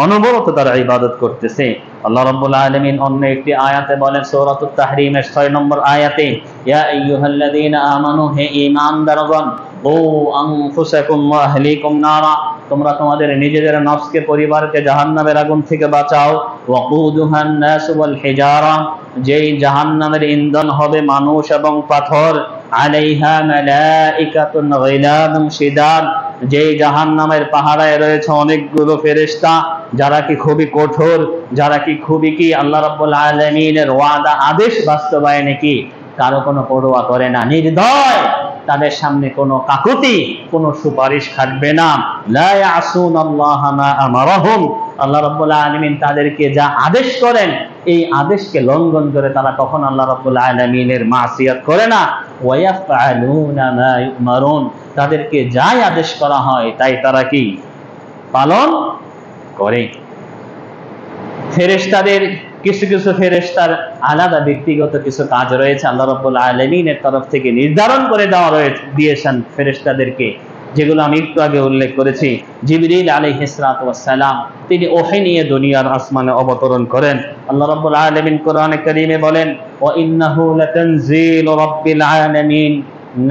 [SPEAKER 1] অনবরত তারা ইবাদত করতেছে। আল্লাহ রাব্বুল আলামিন অন্য একটি আয়াতে বলেন, সূরাতুত তাহরীমের 6 নম্বর আয়াতে, ইয়া আইয়ুহাল্লাযীনা আমানু, হে ঈমানদারগণ, ও আনফুসাকুম ওয়া আহলিকুম নারা, তোমরা তোমাদের নিজেদের নফসকে, পরিবারকে জাহান্নামের আগুন থেকে বাঁচাও। ওয়াকুদুহান নাস ওয়াল হিজারা, যেই জাহান্নামের ইন্ধন হবে মানুষ এবং পাথর। আলাইহা মালাইকাতুন গিলাদুন শিদাদ, যেই জাহান্নামের পাহারায় রয়েছে অনেকগুলো ফেরেশতা, যারা কি খুবই কঠোর, যারা কি খুবই কি আল্লাহ রাব্বুল আলামিনের ওয়াদা আদেশ বাস্তবায়নে কি কারো কোনো পরোয়া করে না, নির্দয়, তাদের সামনে কোনো কাকুতি, কোনো সুপারিশ খাটবে না। লা ইয়াসুনাল্লাহা মা আমারাহুম, আল্লাহ রাব্বুল আলামিন তাদেরকে যা আদেশ করেন এই আদেশকে লঙ্ঘন করে তারা কখনো আল্লাহ রাব্বুল আলামিনের মাসিয়াত করে না। ওয়া ইয়াফআলুনা মা ইউমারুন, তাদেরকে যাই আদেশ করা হয় তাই তারা কি পালন করে। ফেরেশতাদের কিছু কিছু ফেরেশতার আলাদা ব্যক্তিগত কিছু কাজ রয়েছে, আল্লাহ রাব্বুল আলামিনের তরফ থেকে নির্ধারণ করে দেওয়া দিয়েছেন ফেরেশতাদেরকে, যেগুলো আমি একটু আগে উল্লেখ করেছি। জিবরিল আলাইহিস সালাতু ওয়াস সালাম, তিনি ওহী নিয়ে দুনিয়ার আসমানে অবতরণ করেন। আল্লাহ রাব্বুল আলামিন কোরআনে কারীমে বলেন, ওয়া ইন্নাহু লাতানজিলু রাব্বিল আলামিন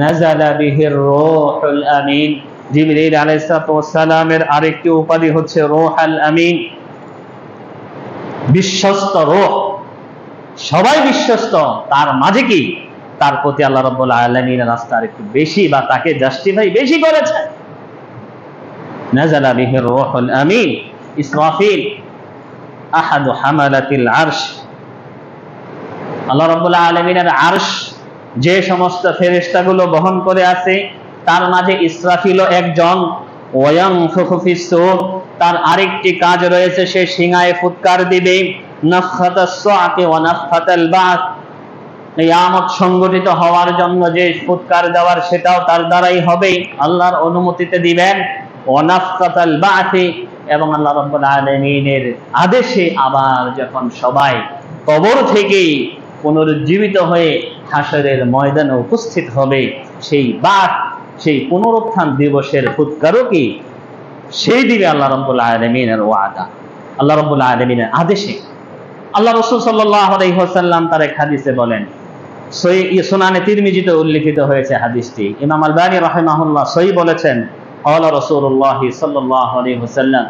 [SPEAKER 1] নাযালা বিহির রূহুল আমিন। জিবরিল আলাইহিস সালাতু ওয়াস সালামের আরেকটি উপাধি হচ্ছে রূহুল আমিন, বিশ্বস্ত রূহ। সবাই বিশ্বস্ত, তার মাঝে কি তার প্রতি আল্লাহ রাব্বুল আলামিনের আস্থা একটু বেশি বা তাকে জাস্টিফাই বেশি করেছে। নাযালা বিহির রূহুল আমিন, ইসরাফিল আহাদু হামালাতিল আরশ, আল্লাহ রাব্বুল আলামিনের আরশ যে সমস্ত ফেরেশতাগুলো বহন করে আছে তার মাঝে ইসরাফিলও একজন। ওয়ায়ানফুখু ফিস সূর, তার আরেকটি কাজ রয়েছে, সে সিংহায় ফুৎকার দিবে। নাফখাতাস সাআতি ওয়া নাফখাতাল বা'থ, কিয়ামত সংগঠিত হওয়ার জন্য যে ফুৎকার দেওয়ার সেটাও তার দ্বারাই হবে, আল্লাহর অনুমতিতে দিবেন। ওয়া নাফকাতাল বা'থি, এবং আল্লাহ রাব্বুল আলামিনের আদেশে আবার যখন সবাই কবর থেকে পুনরুজ্জীবিত হয়ে হাসরের ময়দানে উপস্থিত হবে, সেই বাত, সেই পুনরুত্থান দিবসের ফুৎকারও কি সেই দিবে আল্লাহ রাব্বুল আলামিনের ওয়াদা, আল্লাহ রাব্বুল আলামিনের আদেশে। আল্লাহ রাসূল সাল্লাল্লাহু আলাইহি ওয়াসাল্লাম তার এক হাদিসে বলেন, সুনানে তিরমিজিতে উল্লেখিত হয়েছে হাদিসটি, ইমাম আলবানী রাহিমাহুল্লাহ সহিহ বলেছেন, ক্বালা রাসূলুল্লাহ সাল্লাল্লাহু আলাইহি ওয়াসাল্লাম,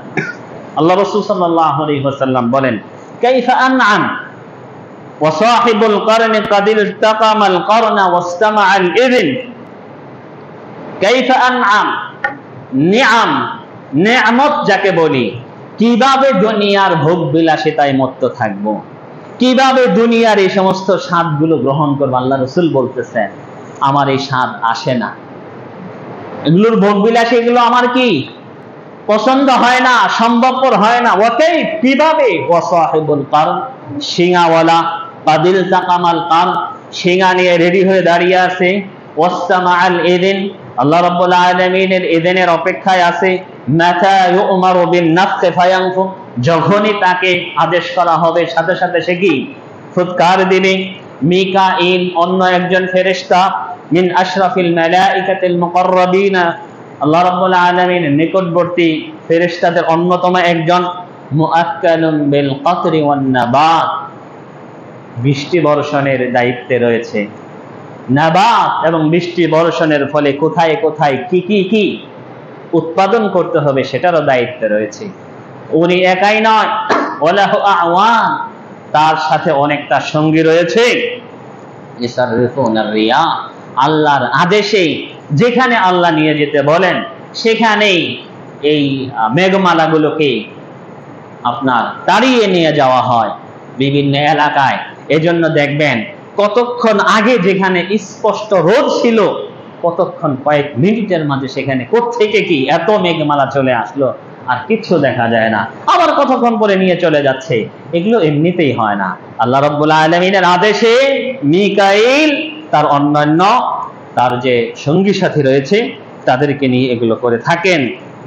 [SPEAKER 1] আল্লাহ রাসূল সাল্লাল্লাহু আলাইহি ওয়াসাল্লাম বলেন, কাইফা আনআম ওয়া সাহিবুল করনি ক্বাদ ইলতাকামাল করনা ওয়াসতামাআল ইযন। কাইফা আনআম, নিআম, নেয়ামত যাকে বলি, কিভাবে দুনিয়ার ভোগ বিলাসিতায় মত্ত থাকবো, কিভাবে দুনিয়ার এই সমস্ত স্বাদগুলো গ্রহণ করবো। আল্লাহ রাসূল বলতেছেন, আমার এই স্বাদ আসে না, এগুলোর ভোগ বিলাস, এগুলো আমার কি পছন্দ হয় না, সম্ভবপর হয় না। ওয়াকাই, কিভাবে, ওয়াসাহিবুল কারন, শিঙাওয়ালা, কাদিল তাকামাল কার, শিঙা নিয়ে রেডি হয়ে দাঁড়িয়ে আছে, ওয়াসতামাআল ইযন, আল্লাহ রাব্বুল আলামিনের ইযনের অপেক্ষায় আছে, মাতা ইউমারু বিন নাফখি ফায়ানফুখ, যখনই তাকে আদেশ করা হবে সাথে সাথে সে কি ফুৎকার দিবে। মিকাইল, অন্য একজন ফেরেশতা, মিন আশরাফিল মালাইকাতিল মুকাররাবিনা, আল্লাহ রাব্বুল আলামিনের নিকটবর্তী ফেরেশতাদের অন্যতম একজন, মুআক্কালুন বিল কতরি ওয়ান নাবাত, বৃষ্টি বর্ষণের দায়িত্বে রয়েছে। নাবাত এবং বৃষ্টি বর্ষণের ফলে কোথায় কোথায় কি কি কি উৎপাদন করতে হবে সেটারও দায়িত্ব রয়েছে। উনি একাই নয়, ওয়ালাহু আওয়ান, তার সাথে অনেকটা সঙ্গী রয়েছে। ইসাররিফুনার রিয়া, আল্লাহর আদেশে যেখানে আল্লাহ নিয়ে যেতে বলেন সেখানেই এই মেঘমালাগুলোকে আপনার তাড়িয়ে নিয়ে যাওয়া হয় বিভিন্ন এলাকায়। এজন্য দেখবেন কতক্ষণ আগে যেখানে স্পষ্ট রোদ ছিল, কতক্ষণ কয়েক মিনিটের মাঝে সেখানে কোত্থেকে কি এত মেঘমালা চলে আসলো, আর কিচ্ছু দেখা যায় না, আবার কতক্ষণ পরে নিয়ে চলে যাচ্ছে। এগুলো এমনিতেই হয় না, আল্লাহ রাব্বুল আলামিনের আদেশে মিকাইল তার অন্যান্য তার যে সঙ্গী সাথী রয়েছে তাদেরকে নিয়ে এগুলো করে থাকেন।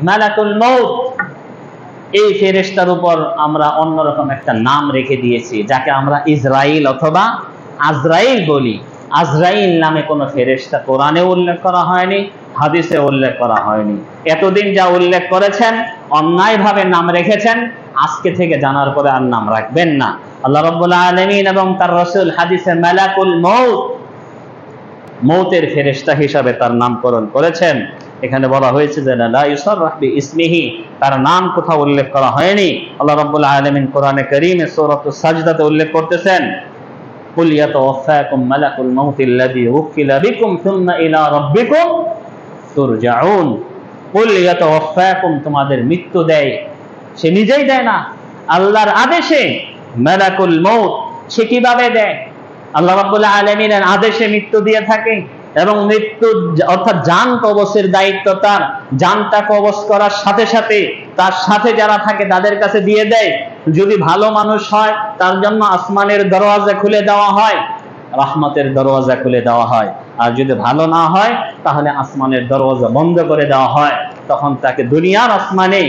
[SPEAKER 1] মালাকুল মউত, এই ফেরেশতার উপর আমরা অন্যরকম একটা নাম রেখে দিয়েছি, যাকে আমরা ইসরাইল অথবা আজরাইল বলি। আজরাইল নামে কোনো ফেরেশতা কোরআনে উল্লেখ করা হয়নি, হাদিসে উল্লেখ করা হয়নি। এতদিন যা উল্লেখ করেছেন অন্যায়ভাবে নাম রেখেছেন, আজকে থেকে জানার পরে আর নাম রাখবেন না। আল্লাহ রাব্বুল আলামিন এবং তার রাসূল হাদিসে মালাকুল মউত, মউতের ফেরেশতা হিসাবে তার নামকরণ করেছেন। এখানে বলা হয়েছে যে লা ইউসাররাহ বিইসমিহি, তার নাম কোথাও উল্লেখ করা হয়নি। আল্লাহ রাব্বুল আলামিন কোরআনে কারীমে সূরাতুস সাজদাতে উল্লেখ করতেছেন, কুল ইয়াতাওয়াফাকুম মালাকুল মাউতিল্লাযী উকিলা বিকুম সুম্মা ইলা রাব্বিকুম তুরজাউন। কুল ইয়াতাওয়াফাকুম, তোমাদের মৃত্যু দেয়, সে নিজেই দেয় না, আল্লাহর আদেশে। মালাকুল মউত, সে কিভাবে দেয়? আল্লাহ রাব্বুল আলামিনের আদেশে মৃত্যু দিয়ে থাকে, এবং মৃত্যু অর্থাৎ জান কবজের দায়িত্ব তার। জানটা কবজ করার সাথে সাথে তার সাথে যারা থাকে তাদের কাছে দিয়ে দেয়। যদি ভালো মানুষ হয় তার জন্য আসমানের দরওয়াজা খুলে দেওয়া হয়, রহমতের দরওয়াজা খুলে দেওয়া হয়। আর যদি ভালো না হয় তাহলে আসমানের দরওয়াজা বন্ধ করে দেওয়া হয়। তখন তাকে দুনিয়ার আসমানে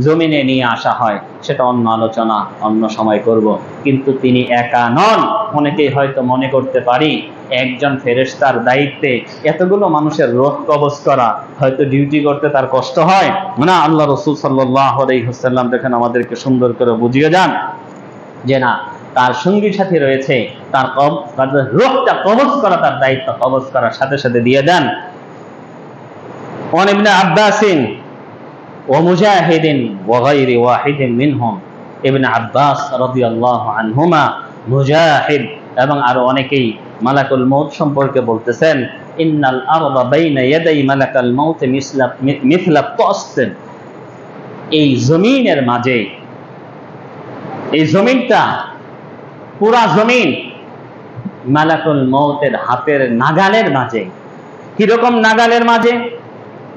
[SPEAKER 1] জমিনে নিয়ে আসা হয়। সেটা অন্য আলোচনা অন্য সময় করব। কিন্তু তিনি একা নন। অনেকেই হয়তো মনে করতে পারি একজন ফেরেশতার দায়িত্বে এতগুলো মানুষের রূহ কবজ করা, হয়তো ডিউটি করতে তার কষ্ট হয় না। আল্লাহ রাসূল সাল্লাল্লাহু আলাইহি ওয়াসাল্লাম দেখেন আমাদেরকে সুন্দর করে বুঝিয়ে যান যে না, তার সঙ্গী সাথী রয়েছে, তার রূহটা কবজ করা তার দায়িত্ব, কবজ করার সাথে সাথে দিয়ে দেন। ওয়ান ইবনে আব্বাসিন ওয়া মুজাহিদিন ওয়া গায়রি ওয়াহিদিন মিনহুম, ইবনে আব্বাস রাদিয়াল্লাহু আনহুমা, মুজাহিদ এবং আরো অনেকেই মালাকুল মউত সম্পর্কে বলতেছেন, ইন্নাল আরদা বাইনা ইয়াদাই মালাকাল মউত মিসলা তাসতিন, এই জমিনের মাঝে, এই জমিনটা পুরা জমিন মালাকুল মউতের হাতের নাগালের মাঝে। কিরকম নাগালের মাঝে?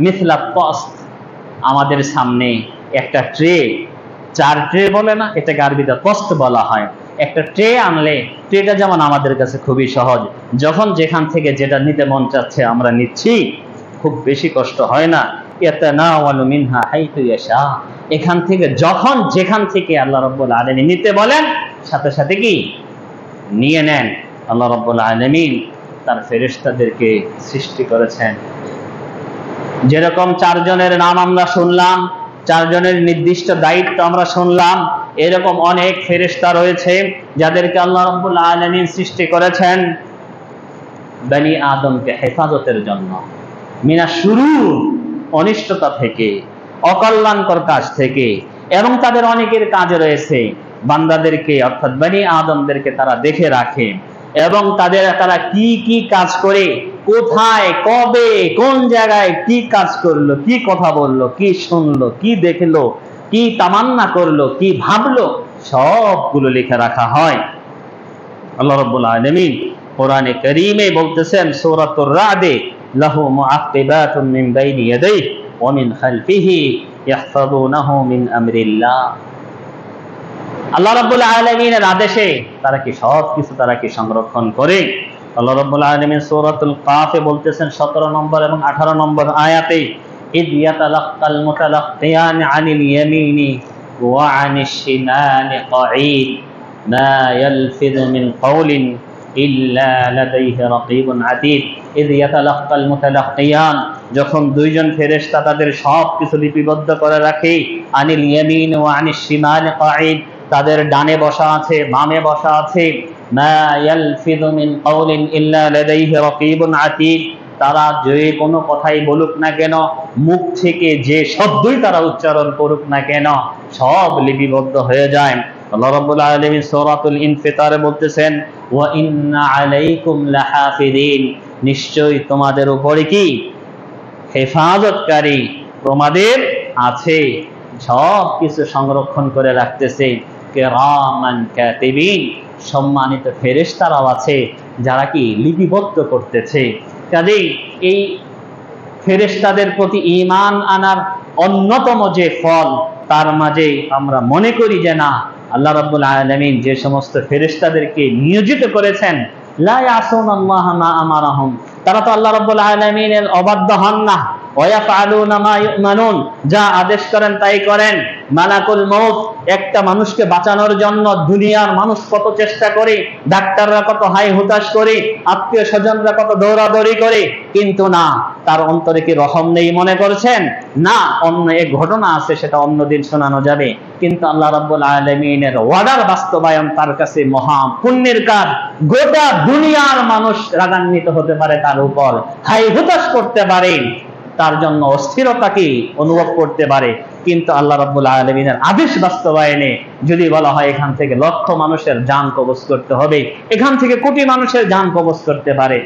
[SPEAKER 1] মিসলা তাসত, আমাদের সামনে একটা ট্রে, চার ট্রে বলে না, এটাকে আরবিতে তস্ত বলা হয়। একটা ট্রে আনলে ট্রেটা যেমন আমাদের কাছে খুবই সহজ, যখন যেখান থেকে যেটা নিতে মন চাচ্ছে আমরা নিচ্ছি, খুব বেশি কষ্ট হয় না। ইয়াতানাওয়ালু মিনহা হাইতু ইয়াশা, এখান থেকে যখন যেখান থেকে আল্লাহ রাব্বুল আলামিন নিতে বলেন সাথে সাথে কি নিয়ে নেন। আল্লাহ রাব্বুল আলামিন তার ফেরেশতাদেরকে সৃষ্টি করেছেন। যেরকম চারজনের নাম আমরা শুনলাম, চারজনের নির্দিষ্ট দায়িত্ব আমরা শুনলাম, এরকম অনেক ফেরেশতা রয়েছে যাদেরকে আল্লাহ রাব্বুল আলামিন সৃষ্টি করেছেন বনি আদমকে হেফাজতের জন্য, মিনা শুরু অনিষ্টতা থেকে, অকল্যাণকর কাজ থেকে। এবং তাদের অনেকের কাজ রয়েছে বান্দাদেরকে অর্থাৎ বনি আদমদেরকে তারা দেখে রাখে, এবং তারা কি কি কাজ করে, কোথায়, কবে, কোন জায়গায় কি কাজ করলো, কি কথা বললো, কি শুনলো, কি দেখলো, কি তামান্না করলো, কি ভাবলো, সবগুলো লিখে রাখা হয়। আল্লাহ রাব্বুল আলামিন কোরআনে কারীমে বলতেছেন সূরাতুর রা'দে, লাহু মুআক্কিবাতুম মিন বাইনি ইয়াদাইহি ওয়া মিন খালফিহি ইয়াহফাযুনাহু মিন আমরিল্লাহ। আল্লাহ রাব্বুল আলামিনের আদেশে তারা কি সব কিছু তারা কি সংরক্ষণ করে। আল্লাহ রাব্বুল আলামিন সূরাতুল কাফে বলতেছেন 17 নম্বর এবং 18 নম্বর আয়াতে, ইয ইয়াতালাক্কাল মুতালাক্কিয়ান আনিল ইয়ামিনি ওয়া আনিশ শিমালি কাঈদ মা ইয়ালফিযু মিন কাওলিন ইল্লা লাদাইহি রাকীবুন আতীদ। ইয ইয়াতালাক্কাল মুতালাক্কিয়ান, যখন দুইজন ফেরেশতা তাদের সব কিছু লিপিবদ্ধ করে রাখে, আনিল ইয়ামিন ওয়া আনিশ শিমালি কাঈদ, তাদের ডানে বসা আছে, বামে বসা আছে, মা ইয়ালফিযু মিন কাওলিন ইল্লা লাদাইহি রাকীবুন আতীদ, তারা যে কোনো কথাই বলুক না কেন, মুখ থেকে যে শব্দই তারা উচ্চারণ করুক না কেন, সব লিপিবদ্ধ হয়ে যায়। আল্লাহ রাব্বুল আলামিন সূরাতুল ইনফিতারে বলতেছেন, ওয়া ইন্না আলাইকুম লাহাফিযিন, নিশ্চয়ই তোমাদের উপরে কি হেফাজতকারী তোমাদের আছে, সব কিছু সংরক্ষণ করে রাখতেছে। কিরামান কাতিবিন, সম্মানিত ফেরেশতারাও আছে যারা কি লিপিবদ্ধ করতেছে। কাজেই এই ফেরেশতাদের প্রতি ঈমান আনার অন্যতম যে ফল, তার মাঝে আমরা মনে করি যে না, আল্লাহ রাব্বুল আলামিন যে সমস্ত ফেরেশতাদেরকে নিয়োজিত করেছেন, লা ইয়াসুনাল্লাহা মা আমারাহুম, তারা তো আল্লাহ রাব্বুল আলামিনের অবাধ্য হন না। ওয়া ইয়াফআলুনা মা ইউমানুন, যা আদেশ করেন তাই করেন। মালাকুল মউত, একটা মানুষকে বাঁচানোর জন্য দুনিয়ার মানুষ কত চেষ্টা করে, ডাক্তাররা কত হাই হুতাশ করে, আত্মীয় স্বজনরা কত দৌড়াদৌড়ি করে, কিন্তু না, তার অন্তরে কি রহম নেই মনে করছেন? না, অন্য এক ঘটনা আছে, সেটা অন্যদিন শোনানো যাবে। কিন্তু আল্লাহ রাব্বুল আলামিনের ওয়াদার বাস্তবায়ন তার কাছে মহা পুণ্যের কাজ। গোটা দুনিয়ার মানুষ রাগান্বিত হতে পারে তার উপর, হাই হুতাশ করতে পারে, তার জন্য অস্থিরতাকে অনুভব করতে পারে, কিন্তু আল্লাহ রাব্বুল আলামিনের আদেশ বাস্তবায়নে যদি বলা হয় এখান থেকে লক্ষ মানুষের জান কবজ করতে হবে, এখান থেকে কোটি মানুষের জান কবজ করতে পারে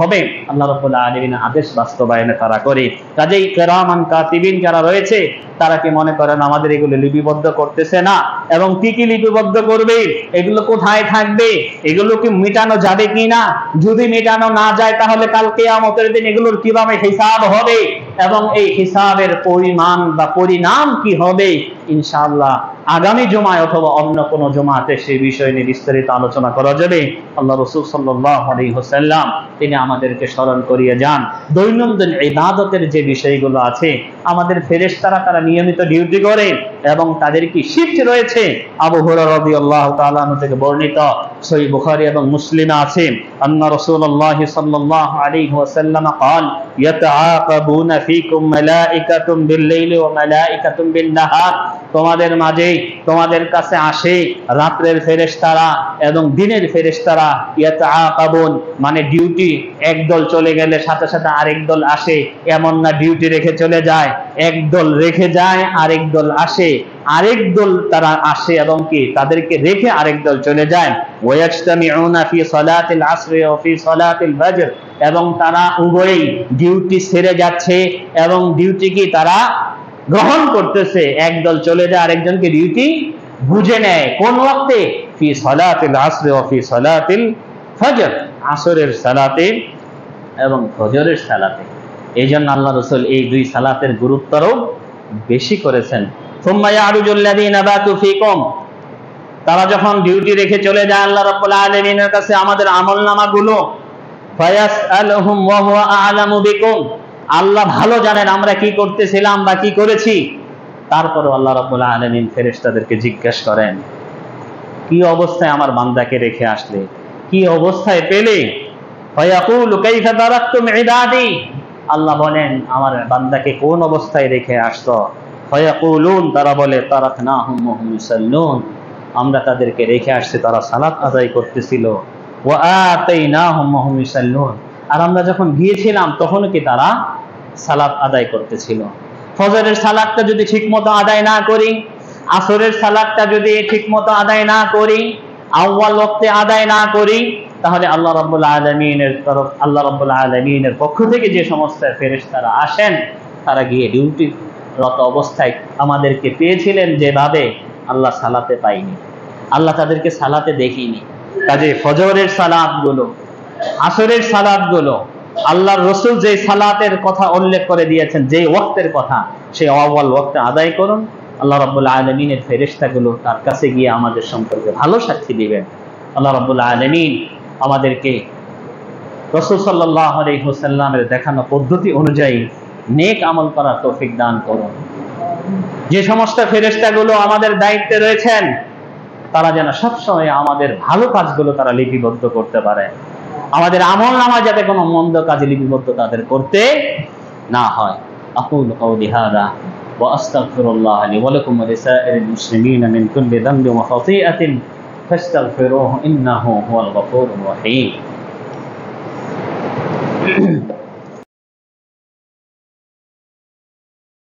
[SPEAKER 1] হবে, আল্লাহ রাব্বুল আলামিনের আদেশ বাস্তবায়নে তারা করে। কাজেই কিরামান কাতিবিন যারা রয়েছে তারা কি মনে করেন আমাদের এগুলো লিপিবদ্ধ করতেছে না? এবং কি কি লিপিবদ্ধ করবে, এগুলো কোথায় থাকবে, এগুলো কি মেটানো যাবে কিনা, যদি মেটানো না যায় তাহলে কাল কিয়ামতের দিন এগুলোর কিভাবে হিসাব হবে, এবং এই হিসাবের পরিমাণ বা পরিণাম কি হবে, ইনশাআল্লাহ আগামী জুমায় অথবা অন্য কোন জুমাতে সেই বিষয় নিয়ে বিস্তারিত আলোচনা করা যাবে। আল্লাহ রাসূল সাল্লাল্লাহু আলাইহি ওয়াসাল্লাম তিনি আমাদেরকে স্মরণ করিয়ে যান দৈনন্দিন ইবাদতের যে বিষয়গুলো আছে, আমাদের ফেরেশতারা তারা নিয়মিত ডিউটি করে এবং তাদের কি শিফট রয়েছে। আবু হুরায়রা রাদিয়াল্লাহু তাআলা আনহু থেকে বর্ণিত, সহিহ বুখারী এবং মুসলিমে আছে, আন্না রাসূলুল্লাহ সাল্লাল্লাহু আলাইহি ওয়াসাল্লাম قال يتعاقبون فيكم ملائكة بالليل وملائكة بالنهار, তোমাদের মাঝে তোমাদের কাছে আসে রাতের ফেরেশতারা এবং দিনের ফেরেশতারা। ইয়াতাআকাবুন মানে ডিউটি, একদল চলে গেলে সাথে সাথে আরেক দল আসে, এমন না ডিউটি রেখে চলে যায়, একদল রেখে যায় আরেক দল আসে, আরেক দল তারা আসে এবং কি তাদেরকে রেখে আরেক দল চলে যায়। ওয়ায়াজতামিউনা ফি সালাতিল আসরি ওয়া ফি সালাতিল ফজর, এবং তারা উভয়ই ডিউটি ছেড়ে যাচ্ছে এবং ডিউটি কি তারা গ্রহণ করতেছে। একদল চলে যায় আরেকজনকে ডিউটি বুঝে নেয়, কোন ওয়াক্তে? ফি সালাতিল আসরি ওয়া ফি সালাতিল ফজর, আসরের সালাতে এবং ফজরের সালাতে। এইজন্য আল্লাহ রাসূল এই দুই সালাতের গুরুত্বও বেশি করেছেন। সুম্মা ইয়ারুজুল লাযিনা বাতু ফীকুম, তারা যখন ডিউটি রেখে চলে যায় আল্লাহ রাব্বুল আলামিনের কাছে আমাদের আমলনামাগুলো, ফায়াসআলুহুম ওয়া হুয়া আ'লামু বিকুম, আল্লাহ ভালো জানেন আমরা কি করতেছিলাম বা কি করেছি। তারপরে আল্লাহ রাব্বুল আলামিন ফেরেশতাদেরকে জিজ্ঞাসা করেন, কি অবস্থায় আমার বান্দাকে রেখে আসলে, কি অবস্থায় পেলে? ফায়াকুলু কাইফা তারাকতুম ইবাদি, আল্লাহ বলেন আমার বান্দাকে কোন অবস্থায় রেখে আসছো? ফায়াকুলুন, তারা বলে তারাকনাহুম ওয়া হুম ইউসাল্লুন, আমরা তাদেরকে রেখে আসছি তারা সালাত আদায় করতেছিল। ওয়া আতাইনাহুম ওয়া হুম ইউসাল্লুন, আর আমরা যখন গিয়েছিলাম তখনও কি তারা সালাত আদায় করতেছিল। ফজরের সালাতটা যদি ঠিকমতো আদায় না করি, আসরের সালাতটা যদি ঠিকমতো আদায় না করি, আউয়াল ওয়াক্তে আদায় না করি, তাহলে আল্লাহ রাব্বুল আলামিনের পক্ষ থেকে যে সমস্ত ফেরেশতারা আসেন, তারা গিয়ে ডিউটিরত অবস্থায় আমাদেরকে পেয়েছিলেন যেভাবে, আল্লাহ সালাতে পাইনি, আল্লাহ তাদেরকে সালাতে দেখিনি। কাজে ফজরের সালাতগুলো, আসরের সালাতগুলো, আল্লাহর রাসূল যে সালাতের কথা উল্লেখ করে দিয়েছেন, যে ওয়াক্তের কথা, সেই আউয়াল ওয়াক্তে আদায় করুন। আল্লাহ রাব্বুল আলামিনের ফেরেশতাগুলো তার কাছে গিয়ে আমাদের সম্পর্কে ভালো সাক্ষী দিবেন। আল্লাহ রাব্বুল আলামিন আমাদেরকে রাসূল সাল্লাল্লাহু আলাইহি ওয়াসাল্লামের দেখানো পদ্ধতি অনুযায়ী নেক আমল করার তৌফিক দান করুন। যে সমস্ত ফেরেশতাগুলো আমাদের দায়িত্বে রয়েছেন, তারা যেন সবসময় আমাদের ভালো কাজগুলো তারা লিপিবদ্ধ করতে পারে, আমাদের আমলনামা যাতে কোনো মন্দ কাজে লিপিবদ্ধ তাদের করতে না হয়। আকুলু কাওলি হাযা ওয়া আস্তাগফিরুল্লাহ লি ওয়া লাকুম ওয়া লিসাইরিল মুসলিমিনা মিন কুল্লি যামবিন ওয়া খাতিআতিন ফাস্তাগফিরুহু ইন্নাহু হুয়াল গফুরুর রহিম।